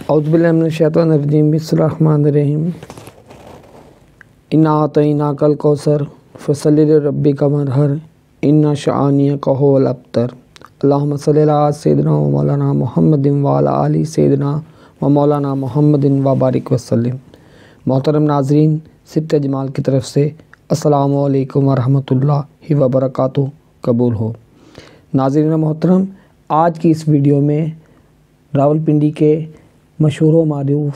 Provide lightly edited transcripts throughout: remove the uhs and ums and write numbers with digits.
اعوذ باللہ من الشیطان الرجیم بسم اللہ الرحمن الرحیم انا اعطیناک الکوثر فصلی لربک وانحر ان شانئک هو الابتر اللہم صلی علی سیدنا و مولانا محمد وعلی آل سیدنا و مولانا محمد وبارک وسلم۔ محترم ناظرین، سبت جمال کی طرف سے السلام علیکم ورحمۃ اللہ وبرکاتہ قبول ہو۔ ناظرین محترم، آج کی اس ویڈیو میں راولپنڈی کے مشہور و معروف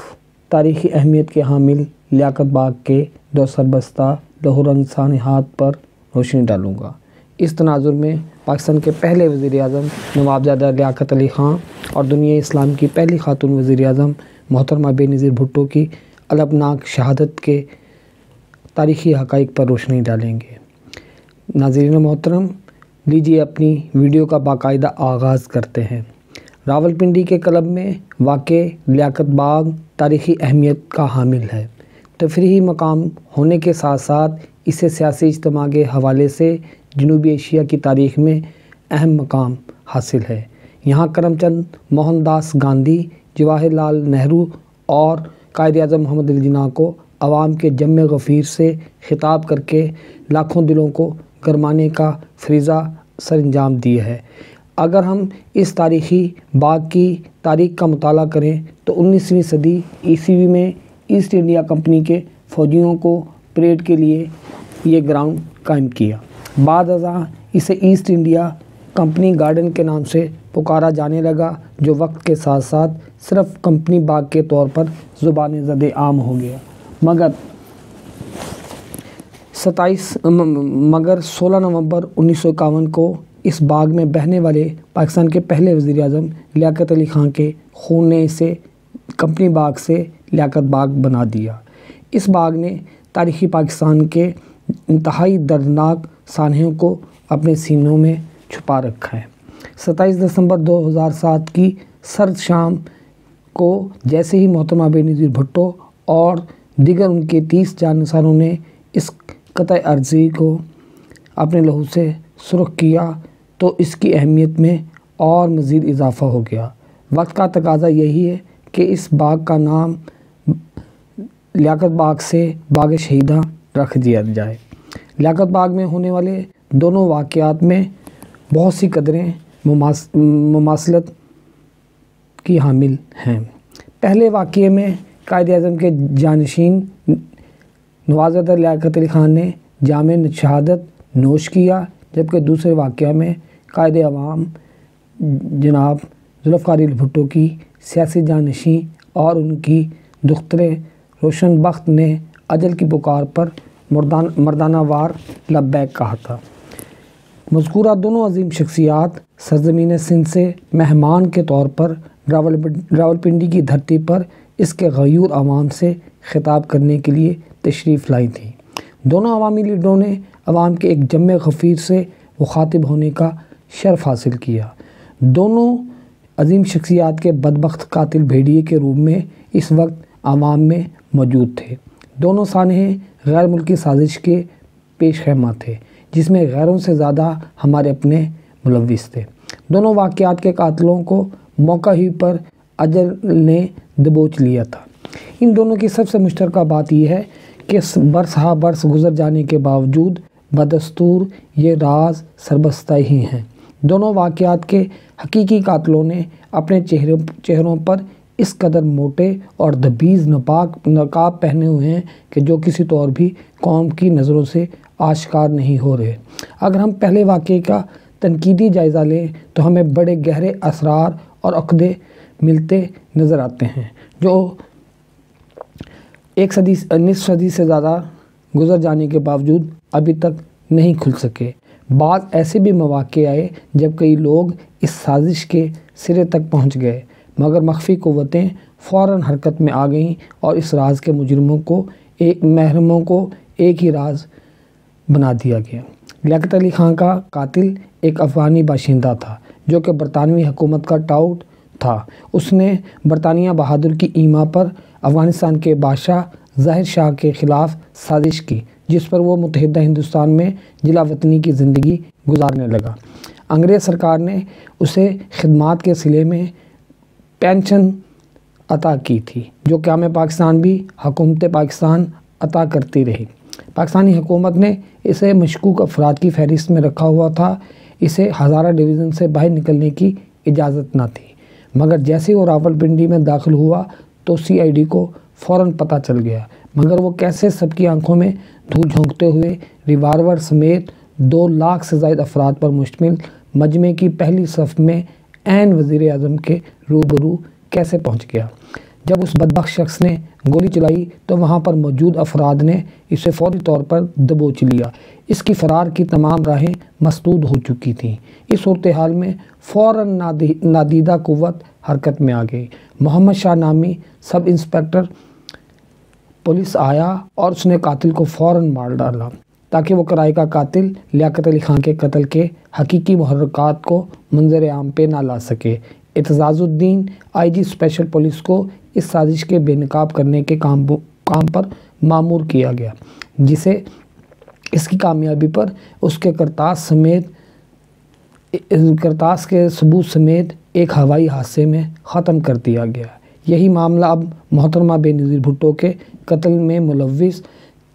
تاریخی اہمیت کے حامل لیاقت باغ کے دو سربستہ لوح رنگ سانحات پر روشنی ڈالوں گا۔ اس تناظر میں پاکستان کے پہلے وزیر اعظم نوابزادہ لیاقت علی خان اور دنیا اسلام کی پہلی خاتون وزیر اعظم محترمہ بے نظیر بھٹو کی الپناک شہادت کے تاریخی حقائق پر روشنی ڈالیں گے۔ ناظرین محترم، لیجیے اپنی ویڈیو کا باقاعدہ آغاز کرتے ہیں۔ راولپنڈی کے کلب میں واقع لیاقت باغ تاریخی اہمیت کا حامل ہے۔ تفریحی مقام ہونے کے ساتھ ساتھ اسے سیاسی اجتماع کے حوالے سے جنوبی ایشیا کی تاریخ میں اہم مقام حاصل ہے۔ یہاں کرم چند موہن داس گاندھی، جواہر لال نہرو اور قائد اعظم محمد علی جناح کو عوام کے جم غفیر سے خطاب کر کے لاکھوں دلوں کو گرمانے کا فریضہ سر انجام دیا ہے۔ اگر ہم اس تاریخی باغ کی تاریخ کا مطالعہ کریں تو 19ویں صدی عیسوی میں ایسٹ انڈیا کمپنی کے فوجیوں کو پریڈ کے لیے یہ گراؤنڈ قائم کیا۔ بعد ازاں اسے ایسٹ انڈیا کمپنی گارڈن کے نام سے پکارا جانے لگا، جو وقت کے ساتھ ساتھ صرف کمپنی باغ کے طور پر زبان زد عام ہو گیا۔ مگر 16 نومبر 1951 کو اس باغ میں بہنے والے پاکستان کے پہلے وزیر اعظم لیاقت علی خان کے خون نے اسے کمپنی باغ سے لیاقت باغ بنا دیا۔ اس باغ نے تاریخی پاکستان کے انتہائی دردناک سانحوں کو اپنے سینوں میں چھپا رکھا ہے۔ 27 دسمبر 2007 کی سرد شام کو جیسے ہی محترمہ بے نظیر بھٹو اور دیگر ان کے 30 جانشینوں نے اس قطع ارضی کو اپنے لہو سے سرخ کیا تو اس کی اہمیت میں اور مزید اضافہ ہو گیا۔ وقت کا تقاضا یہی ہے کہ اس باغ کا نام لیاقت باغ سے باغ شہیداں رکھ دیا جائے۔ لیاقت باغ میں ہونے والے دونوں واقعات میں بہت سی قدریں مماثلت کی حامل ہیں۔ پہلے واقعے میں قائد اعظم کے جانشین نوابزادہ لیاقت علی خان نے جام شہادت نوش کیا، جبکہ دوسرے واقعہ میں قائد عوام جناب ذوالفقار علی بھٹو کی سیاسی جانشین اور ان کی دختر روشن بخت نے اجل کی پکار پر مردانہ وار لبیک کہا تھا۔ مذکورہ دونوں عظیم شخصیات سرزمین سندھ سے مہمان کے طور پر راولپنڈی کی دھرتی پر اس کے غیور عوام سے خطاب کرنے کے لیے تشریف لائی تھیں۔ دونوں عوامی لیڈروں نے عوام کے ایک جم غفیر سے مخاطب ہونے کا شرف حاصل کیا۔ دونوں عظیم شخصیات کے بدبخت قاتل بھیڑیے کے روپ میں اس وقت عوام میں موجود تھے۔ دونوں سانحے غیر ملکی سازش کے پیش خیمہ تھے، جس میں غیروں سے زیادہ ہمارے اپنے ملوث تھے۔ دونوں واقعات کے قاتلوں کو موقع ہی پر اجل نے دبوچ لیا تھا۔ ان دونوں کی سب سے مشترکہ بات یہ ہے کہ برس ہا برس گزر جانے کے باوجود بدستور یہ راز سربستہ ہی ہیں۔ دونوں واقعات کے حقیقی قاتلوں نے اپنے چہروں پر اس قدر موٹے اور دبیز نقاب پہنے ہوئے ہیں کہ جو کسی طور بھی قوم کی نظروں سے آشکار نہیں ہو رہے۔ اگر ہم پہلے واقعے کا تنقیدی جائزہ لیں تو ہمیں بڑے گہرے اسرار اور عقدے ملتے نظر آتے ہیں، جو نصف صدی سے زیادہ گزر جانے کے باوجود ابھی تک نہیں کھل سکے۔ بعض ایسے بھی مواقع آئے جب کئی لوگ اس سازش کے سرے تک پہنچ گئے، مگر مخفی قوتیں فوراً حرکت میں آ گئیں اور اس راز کے محرموں کو ایک ہی راز بنا دیا گیا۔ لیاقت علی خان کا قاتل ایک افغانی باشندہ تھا، جو کہ برطانوی حکومت کا ٹاؤٹ تھا۔ اس نے برطانیہ بہادر کی ایما پر افغانستان کے بادشاہ ظاہر شاہ کے خلاف سازش کی، جس پر وہ متحدہ ہندوستان میں جلا وطنی کی زندگی گزارنے لگا۔ انگریز سرکار نے اسے خدمات کے صلے میں پینشن عطا کی تھی، جو قیام پاکستان بھی حکومت پاکستان عطا کرتی رہی۔ پاکستانی حکومت نے اسے مشکوک افراد کی فہرست میں رکھا ہوا تھا، اسے ہزارہ ڈویژن سے باہر نکلنے کی اجازت نہ تھی، مگر جیسے وہ راولپنڈی میں داخل ہوا تو CID کو فوراً پتہ چل گیا، مگر وہ کیسے سب کی آنکھوں میں دھول جھونکتے ہوئے ریوالور سمیت 2 لاکھ سے زائد افراد پر مشتمل مجمع کی پہلی صف میں عین وزیر اعظم کے روبرو کیسے پہنچ گیا۔ جب اس بدبخت شخص نے گولی چلائی تو وہاں پر موجود افراد نے اسے فوری طور پر دبوچ لیا۔ اس کی فرار کی تمام راہیں مسدود ہو چکی تھیں۔ اس صورتحال میں فوراً نادیدہ قوت حرکت میں آ گئی۔ محمد شاہ نامی سب انسپکٹر پولیس آیا اور اس نے قاتل کو فوراً مار ڈالا تاکہ وہ کرائے کا قاتل لیاقت علی خان کے قتل کے حقیقی محرکات کو منظر عام پہ نہ لا سکے۔ اعتزاز الدین IG اسپیشل پولیس کو اس سازش کے بے نقاب کرنے کے کام پر مامور کیا گیا، جسے اس کی کامیابی پر اس کے کرتاس کے ثبوت سمیت ایک ہوائی حادثے میں ختم کر دیا گیا۔ یہی معاملہ اب محترمہ بے نظیر بھٹو کے قتل میں ملوث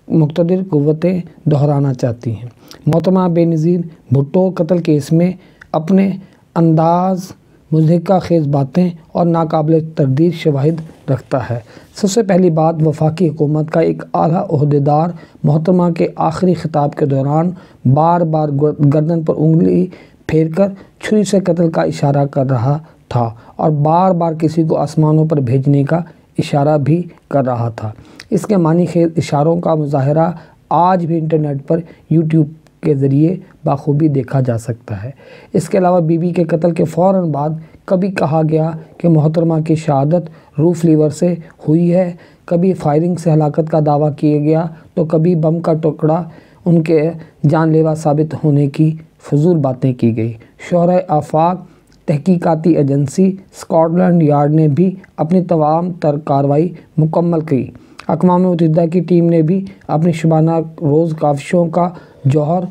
مقتدر قوتیں دہرانا چاہتی ہیں۔ محترمہ بے نظیر بھٹو قتل کیس میں اپنے انداز مضحکہ خیز باتیں اور ناقابل تردید شواہد رکھتا ہے۔ سب سے پہلی بات، وفاقی حکومت کا ایک اعلیٰ عہدیدار محترمہ کے آخری خطاب کے دوران بار بار گردن پر انگلی پھیر کر چھری سے قتل کا اشارہ کر رہا تھا اور بار بار کسی کو آسمانوں پر بھیجنے کا اشارہ بھی کر رہا تھا۔ اس کے معنی خیز اشاروں کا مظاہرہ آج بھی انٹرنیٹ پر YouTube کے ذریعے بخوبی دیکھا جا سکتا ہے۔ اس کے علاوہ بی بی کے قتل کے فوراً بعد کبھی کہا گیا کہ محترمہ کی شہادت روف لیور سے ہوئی ہے، کبھی فائرنگ سے ہلاکت کا دعویٰ کیا گیا تو کبھی بم کا ٹکڑا ان کے جان لیوا ثابت ہونے کی فضول باتیں کی گئی۔ شورائے آفاق تحقیقاتی ایجنسی اسکاٹ یارڈ نے بھی اپنی تمام تر کارروائی مکمل کی۔ اقوام متحدہ کی ٹیم نے بھی اپنی شبانہ روز کاوشوں کا جوہر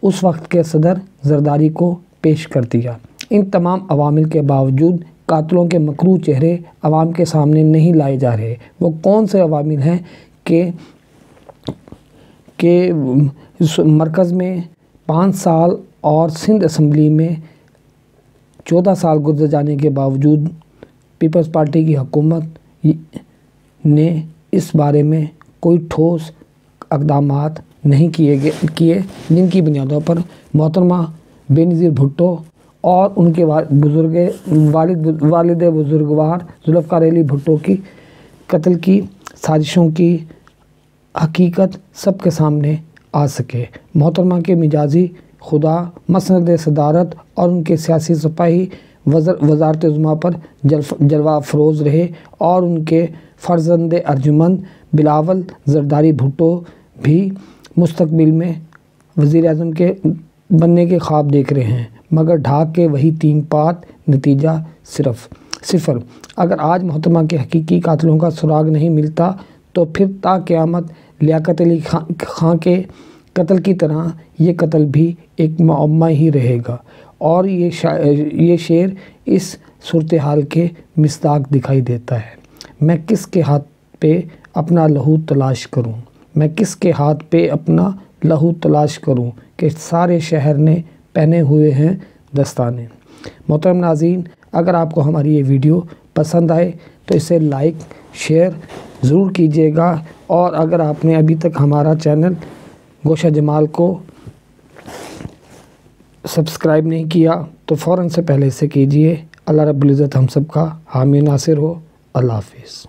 اس وقت کے صدر زرداری کو پیش کر دیا۔ ان تمام عوامل کے باوجود قاتلوں کے مکروہ چہرے عوام کے سامنے نہیں لائے جا رہے۔ وہ کون سے عوامل ہیں کہ مرکز میں 5 سال اور سندھ اسمبلی میں 14 سال گزر جانے کے باوجود پیپلز پارٹی کی حکومت نے اس بارے میں کوئی ٹھوس اقدامات نہیں کیے جن کی بنیادوں پر محترمہ بے نظیر بھٹو اور ان کے والد بزرگوار ذوالفقار علی بھٹو کی قتل کی سازشوں کی حقیقت سب کے سامنے آ سکے۔ محترمہ کے مجازی خدا مسند صدارت اور ان کے سیاسی سپاہی وزارت عظمیٰ پر جلوہ افروز رہے اور ان کے فرزند ارجمند بلاول زرداری بھٹو بھی مستقبل میں وزیر اعظم کے بننے کے خواب دیکھ رہے ہیں، مگر ڈھاک کے وہی 3 پات، نتیجہ صفر۔ اگر آج محترمہ کے حقیقی قاتلوں کا سراغ نہیں ملتا تو پھر تا قیامت لیاقت علی خان کے قتل کی طرح یہ قتل بھی ایک معمہ ہی رہے گا، اور یہ شعر اس صورتحال کے مصداق دکھائی دیتا ہے۔ میں کس کے ہاتھ پہ اپنا لہو تلاش کروں، میں کس کے ہاتھ پہ اپنا لہو تلاش کروں کہ سارے شہر نے پہنے ہوئے ہیں دستانے۔ محترم ناظرین، اگر آپ کو ہماری یہ ویڈیو پسند آئے تو اسے لائک شیئر ضرور کیجیے گا، اور اگر آپ نے ابھی تک ہمارا چینل گوشہ جمال کو سبسکرائب نہیں کیا تو فوراً سے پہلے سے کیجیے۔ اللہ رب العزت ہم سب کا حامی ناصر ہو۔ اللہ حافظ۔